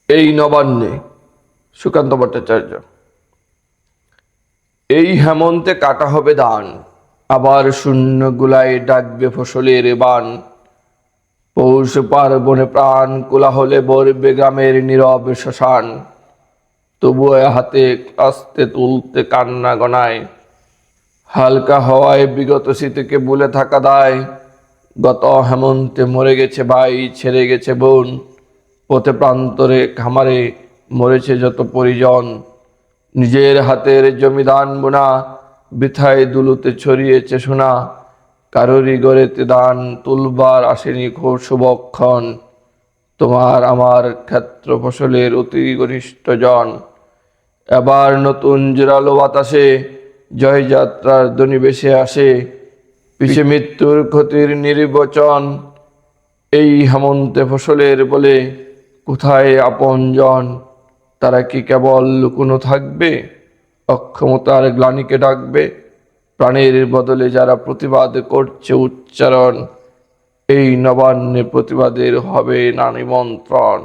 এই নবান্নে সুকান্ত ভট্টাচার্য। এই হেমন্তে কাটা হবে ধান, আবার শূন্য গুলায় ডাকবে ফসলের বান। পৌষ পার্বণে প্রাণ কোলাহলে ভরবে গ্রামের নীরব শ্মশান। তবুও হাতে আস্তে তুলতে কান্না গনায়, হালকা হওয়ায় বিগত স্মৃতিকে ভুলে থাকা দায়। গত হেমন্তে মরে গেছে ভাই, ছেড়ে গেছে বোন, পথে প্রান্তরে খামারে মরেছে যত পরিজন। নিজের হাতের জমিদান বোনা বৃথায় দুলুতে ছড়িয়েছে সোনা। কারোরই গড়েতে দান তুলবার আসেনি শুভক্ষণ। তোমার আমার ক্ষেত্র ফসলের অতি ঘনিষ্ঠ জন। এবার নতুন জোরালো বাতাসে জয়যাত্রার ধ্বনি ভেসে আসে, পিছে মৃত্যুর ক্ষতির নির্বচন। এই হেমন্তে ফসলের বলে কোথায় আপনজন? তারা কি কেবল লুকোনো থাকবে, অক্ষমতার গ্লানিকে ডাকবে? প্রাণের বদলে যারা প্রতিবাদ করছে উচ্চারণ, এই নবান্নে প্রতিবাদের হবে না নিমন্ত্রণ।